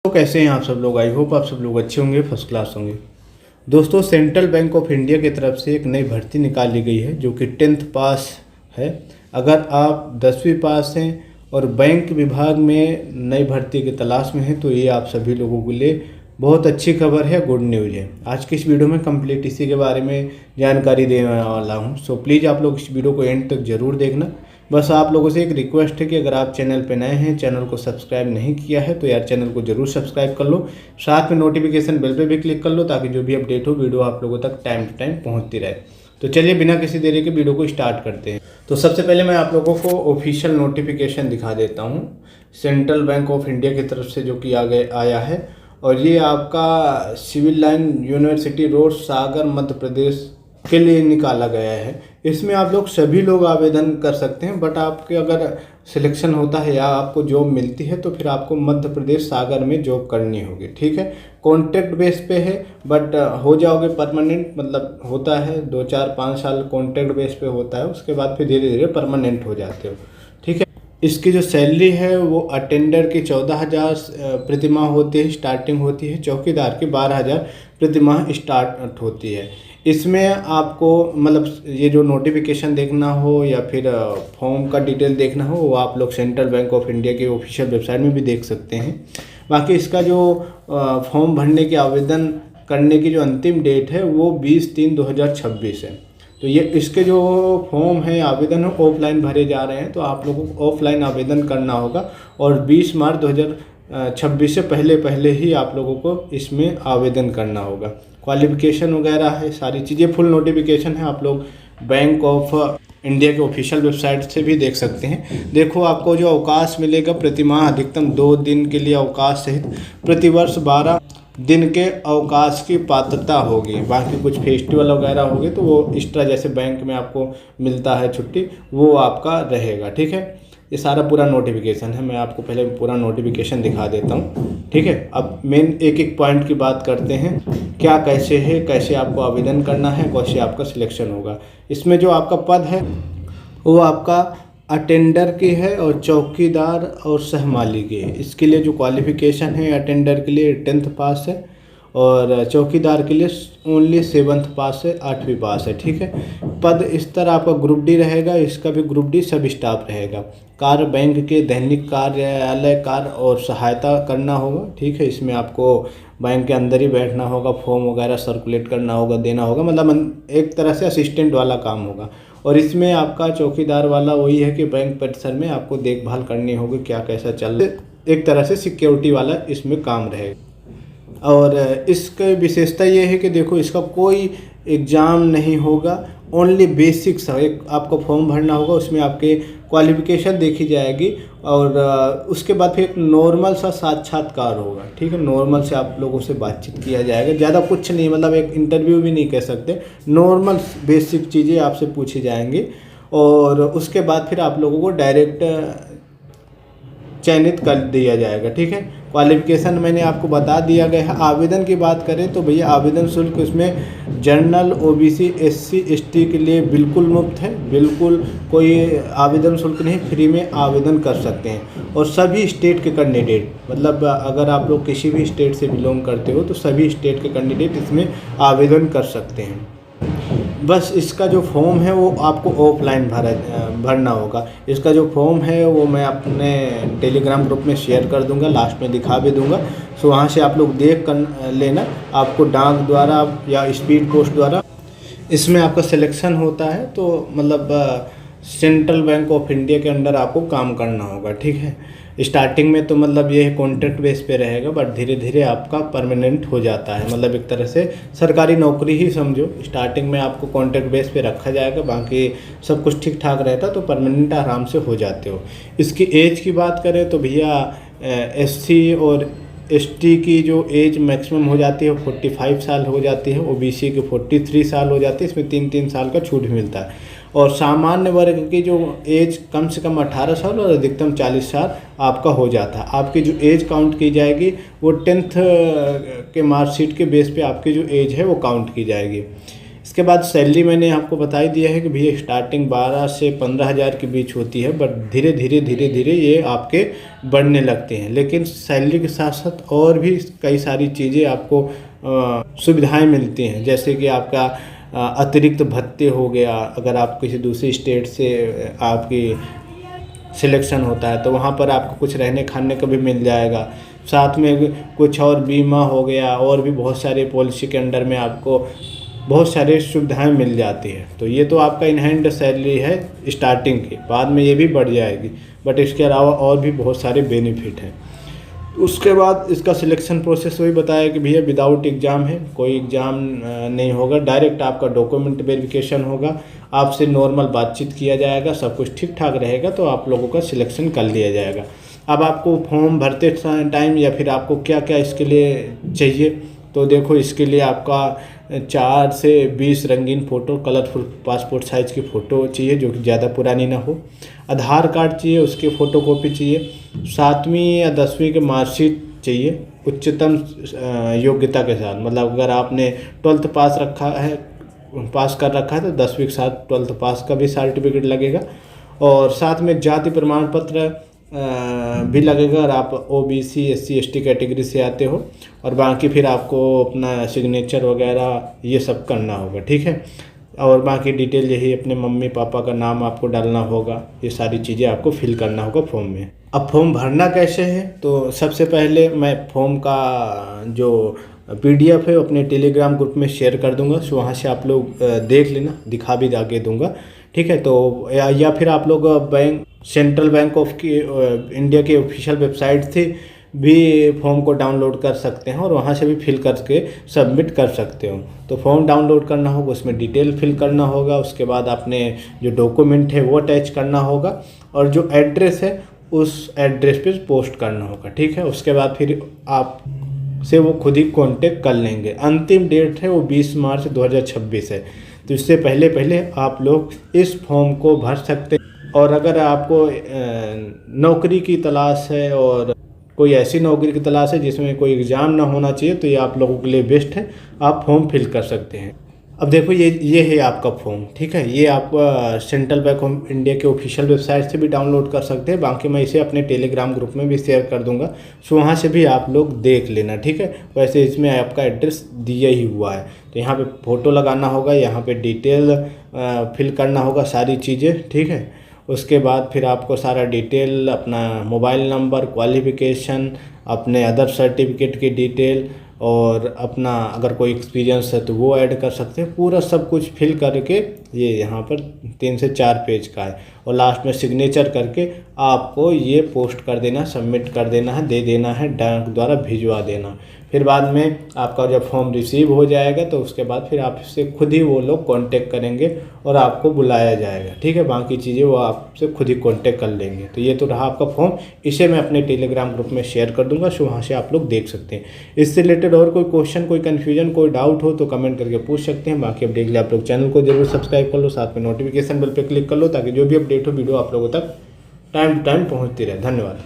तो कैसे हैं आप सब लोग। आई होप आप सब लोग अच्छे होंगे, फर्स्ट क्लास होंगे। दोस्तों, सेंट्रल बैंक ऑफ इंडिया की तरफ से एक नई भर्ती निकाली गई है जो कि 10th पास है। अगर आप 10वीं पास हैं और बैंक विभाग में नई भर्ती की तलाश में हैं तो ये आप सभी लोगों के लिए बहुत अच्छी खबर है, गुड न्यूज़ है। आज की इस वीडियो में कंप्लीट इसी के बारे में जानकारी देने वाला हूँ। सो प्लीज़ आप लोग इस वीडियो को एंड तक ज़रूर देखना। बस आप लोगों से एक रिक्वेस्ट है कि अगर आप चैनल पर नए हैं, चैनल को सब्सक्राइब नहीं किया है तो यार चैनल को जरूर सब्सक्राइब कर लो। साथ में नोटिफिकेशन बेल पे भी क्लिक कर लो ताकि जो भी अपडेट हो वीडियो आप लोगों तक टाइम टू टाइम पहुंचती रहे। तो चलिए बिना किसी देरी के वीडियो को स्टार्ट करते हैं। तो सबसे पहले मैं आप लोगों को ऑफिशियल नोटिफिकेशन दिखा देता हूँ सेंट्रल बैंक ऑफ इंडिया की तरफ से, जो कि आगे आया है। और ये आपका सिविल लाइन यूनिवर्सिटी रोड, सागर, मध्य प्रदेश के लिए निकाला गया है। इसमें आप लोग सभी लोग आवेदन कर सकते हैं, बट आपके अगर सिलेक्शन होता है या आपको जॉब मिलती है तो फिर आपको मध्य प्रदेश सागर में जॉब करनी होगी। ठीक है, कॉन्ट्रैक्ट बेस पे है, बट हो जाओगे परमानेंट। मतलब होता है 2, 4, 5 साल कॉन्ट्रैक्ट बेस पे होता है, उसके बाद फिर धीरे धीरे परमानेंट हो जाते हो। ठीक है, इसकी जो सैलरी है वो अटेंडर की 14,000 प्रतिमाह होती है, स्टार्टिंग होती है। चौकीदार की 12,000 प्रतिमाह स्टार्ट होती है। इसमें आपको मतलब ये जो नोटिफिकेशन देखना हो या फिर फॉर्म का डिटेल देखना हो वो आप लोग सेंट्रल बैंक ऑफ इंडिया की ऑफिशियल वेबसाइट में भी देख सकते हैं। बाकी इसका जो फॉर्म भरने की आवेदन करने की जो अंतिम डेट है वो 20/3/2026 है। तो ये इसके जो फॉर्म है, आवेदन है, ऑफलाइन भरे जा रहे हैं, तो आप लोगों को ऑफलाइन आवेदन करना होगा और 20 मार्च 2026 से पहले ही आप लोगों को इसमें आवेदन करना होगा। क्वालिफिकेशन वगैरह है, सारी चीज़ें फुल नोटिफिकेशन है, आप लोग बैंक ऑफ इंडिया के ऑफिशियल वेबसाइट से भी देख सकते हैं। देखो, आपको जो अवकाश मिलेगा प्रतिमाह अधिकतम 2 दिन के लिए अवकाश सहित प्रतिवर्ष 12 दिन के अवकाश की पात्रता होगी। बाकी कुछ फेस्टिवल वगैरह होगी तो वो एक्स्ट्रा, जैसे बैंक में आपको मिलता है छुट्टी, वो आपका रहेगा। ठीक है, ये सारा पूरा नोटिफिकेशन है। मैं आपको पहले पूरा नोटिफिकेशन दिखा देता हूँ। ठीक है, अब मेन एक एक पॉइंट की बात करते हैं, क्या कैसे है, कैसे आपको आवेदन करना है, कैसे आपका सिलेक्शन होगा। इसमें जो आपका पद है वो आपका अटेंडर की है और चौकीदार और सहमाली की है। इसके लिए जो क्वालिफिकेशन है, अटेंडर के लिए 10th पास है और चौकीदार के लिए ओनली 7th पास है, 8वीं पास है। ठीक है, पद स्तर आपका ग्रुप डी रहेगा, इसका भी ग्रुप डी सब स्टाफ रहेगा। कार्य बैंक के दैनिक कार्यालय कार्य और सहायता करना होगा। ठीक है, इसमें आपको बैंक के अंदर ही बैठना होगा, फॉर्म वगैरह सर्कुलेट करना होगा, देना होगा, मतलब एक तरह से असिस्टेंट वाला काम होगा। और इसमें आपका चौकीदार वाला वही है कि बैंक परिसर में आपको देखभाल करनी होगी, क्या कैसा चल रहा है, एक तरह से सिक्योरिटी वाला इसमें काम रहेगा। और इसकी विशेषता ये है कि देखो, इसका कोई एग्ज़ाम नहीं होगा, ओनली बेसिक्स है। एक आपको फॉर्म भरना होगा, उसमें आपके क्वालिफिकेशन देखी जाएगी और उसके बाद फिर एक नॉर्मल सा साक्षात्कार होगा। ठीक है, नॉर्मल से आप लोगों से बातचीत किया जाएगा, ज़्यादा कुछ नहीं, मतलब एक इंटरव्यू भी नहीं कह सकते, नॉर्मल बेसिक चीज़ें आपसे पूछी जाएंगी। और उसके बाद फिर आप लोगों को डायरेक्ट चयनित कर दिया जाएगा। ठीक है, क्वालिफिकेशन मैंने आपको बता दिया गया है। आवेदन की बात करें तो भैया आवेदन शुल्क इसमें जनरल, ओबीसी, एससी, एसटी के लिए बिल्कुल मुफ्त है, बिल्कुल कोई आवेदन शुल्क नहीं, फ्री में आवेदन कर सकते हैं। और सभी स्टेट के कैंडिडेट, मतलब अगर आप लोग किसी भी स्टेट से बिलोंग करते हो तो सभी स्टेट के कैंडिडेट इसमें आवेदन कर सकते हैं। बस इसका जो फॉर्म है वो आपको ऑफलाइन भरना होगा। इसका जो फॉर्म है वो मैं अपने टेलीग्राम ग्रुप में शेयर कर दूंगा, लास्ट में दिखा भी दूंगा। सो वहाँ से आप लोग देख कर लेना। आपको डाक द्वारा या स्पीड पोस्ट द्वारा इसमें आपका सिलेक्शन होता है, तो मतलब सेंट्रल बैंक ऑफ इंडिया के अंडर आपको काम करना होगा। ठीक है, स्टार्टिंग में तो मतलब ये कॉन्ट्रैक्ट बेस पे रहेगा, बट धीरे धीरे आपका परमानेंट हो जाता है, मतलब एक तरह से सरकारी नौकरी ही समझो। स्टार्टिंग में आपको कॉन्ट्रैक्ट बेस पे रखा जाएगा, बाकी सब कुछ ठीक ठाक रहता तो परमानेंट आराम से हो जाते हो। इसकी एज की बात करें तो भैया एससी और एसटी की जो एज मैक्सिमम हो जाती है 45 साल हो जाती है, ओबीसी की 43 साल हो जाती है, इसमें 3-3 साल का छूट मिलता है। और सामान्य वर्ग की जो एज कम से कम 18 साल और अधिकतम 40 साल आपका हो जाता है। आपकी जो एज काउंट की जाएगी वो 10th के मार्कशीट के बेस पे आपकी जो एज है वो काउंट की जाएगी। इसके बाद सैलरी मैंने आपको बता ही दिया है कि भैया स्टार्टिंग 12 से 15 हज़ार के बीच होती है, बट धीरे धीरे ये आपके बढ़ने लगते हैं। लेकिन सैलरी के साथ साथ और भी कई सारी चीज़ें आपको सुविधाएं मिलती हैं, जैसे कि आपका अतिरिक्त भत्ते हो गया। अगर आप किसी दूसरी स्टेट से आपकी सिलेक्शन होता है तो वहाँ पर आपको कुछ रहने खाने का भी मिल जाएगा। साथ में कुछ और बीमा हो गया, और भी बहुत सारे पॉलिसी के अंडर में आपको बहुत सारे सुविधाएं मिल जाती है। तो ये तो आपका इन हैंड सैलरी है स्टार्टिंग की, बाद में ये भी बढ़ जाएगी, बट इसके अलावा और भी बहुत सारे बेनिफिट हैं। उसके बाद इसका सिलेक्शन प्रोसेस वही बताया कि भैया विदाउट एग्ज़ाम है, कोई एग्ज़ाम नहीं होगा, डायरेक्ट आपका डॉक्यूमेंट वेरिफिकेशन होगा, आपसे नॉर्मल बातचीत किया जाएगा, सब कुछ ठीक ठाक रहेगा तो आप लोगों का सिलेक्शन कर लिया जाएगा। अब आपको फॉर्म भरते टाइम या फिर आपको क्या क्या इसके लिए चाहिए, तो देखो इसके लिए आपका 4 से 20 रंगीन फ़ोटो, कलरफुल पासपोर्ट साइज़ की फ़ोटो चाहिए जो कि ज़्यादा पुरानी ना हो। आधार कार्ड चाहिए, उसकी फ़ोटोकॉपी चाहिए। 7वीं या 10वीं की मार्कशीट चाहिए उच्चतम योग्यता के साथ, मतलब अगर आपने 12th पास कर रखा है तो 10वीं के साथ 12th पास का भी सर्टिफिकेट लगेगा। और साथ में जाति प्रमाण पत्र भी लगेगा अगर आप OBC SC ST कैटेगरी से आते हो। और बाकी फिर आपको अपना सिग्नेचर वगैरह ये सब करना होगा, ठीक है। और बाकी डिटेल यही, अपने मम्मी पापा का नाम आपको डालना होगा, ये सारी चीज़ें आपको फिल करना होगा फॉर्म में। अब फॉर्म भरना कैसे है, तो सबसे पहले मैं फॉर्म का जो PDF है अपने टेलीग्राम ग्रुप में शेयर कर दूंगा, सो वहाँ से आप लोग देख लेना, दिखा भी आगे दूंगा, ठीक है। तो या फिर आप लोग सेंट्रल बैंक ऑफ इंडिया के ऑफिशियल वेबसाइट से भी फॉर्म को डाउनलोड कर सकते हैं और वहाँ से भी फिल करके सबमिट कर सकते हो। तो फॉर्म डाउनलोड करना होगा, उसमें डिटेल फिल करना होगा, उसके बाद आपने जो डॉक्यूमेंट है वो अटैच करना होगा, और जो एड्रेस है उस एड्रेस पे पोस्ट करना होगा, ठीक है। उसके बाद फिर आप से वो खुद ही कांटेक्ट कर लेंगे। अंतिम डेट है वो 20 मार्च 2026 है, तो इससे पहले आप लोग इस फॉर्म को भर सकते हैं। और अगर आपको नौकरी की तलाश है और कोई ऐसी नौकरी की तलाश है जिसमें कोई एग्ज़ाम ना होना चाहिए, तो ये आप लोगों के लिए बेस्ट है, आप फॉर्म फिल कर सकते हैं। अब देखो ये है आपका फॉर्म, ठीक है। ये आप सेंट्रल बैंक ऑफ इंडिया के ऑफिशियल वेबसाइट से भी डाउनलोड कर सकते हैं, बाकी मैं इसे अपने टेलीग्राम ग्रुप में भी शेयर कर दूंगा, सो वहाँ से भी आप लोग देख लेना, ठीक है। वैसे इसमें आपका एड्रेस दिया ही हुआ है, तो यहाँ पे फ़ोटो लगाना होगा, यहाँ पे डिटेल फिल करना होगा, सारी चीज़ें, ठीक है। उसके बाद फिर आपको सारा डिटेल, अपना मोबाइल नंबर, क्वालिफ़िकेशन, अपने अदर सर्टिफिकेट की डिटेल, और अपना अगर कोई एक्सपीरियंस है तो वो ऐड कर सकते हैं। पूरा सब कुछ फिल करके ये यहाँ पर 3 से 4 पेज का है, और लास्ट में सिग्नेचर करके आपको ये पोस्ट कर देना, सबमिट कर देना है, दे देना है, डाक द्वारा भिजवा देना। फिर बाद में आपका जब फॉर्म रिसीव हो जाएगा तो उसके बाद फिर आपसे खुद ही वो लोग कांटेक्ट करेंगे और आपको बुलाया जाएगा, ठीक है। बाकी चीज़ें वो आपसे खुद ही कांटेक्ट कर लेंगे। तो ये तो रहा आपका फॉर्म, इसे मैं अपने टेलीग्राम ग्रुप में शेयर कर दूंगा, सो वहाँ से आप लोग देख सकते हैं। इससे रिलेटेड और कोई क्वेश्चन, कोई कन्फ्यूजन, कोई डाउट हो तो कमेंट करके पूछ सकते हैं। बाकी अपडेट के लिए आप लोग चैनल को जरूर सब्सक्राइब कर लो, साथ में नोटिफिकेशन बेल पर क्लिक कर लो, ताकि जो भी अपडेट हो वीडियो आप लोगों तक टाइम टू टाइम पहुँचती रहे। धन्यवाद।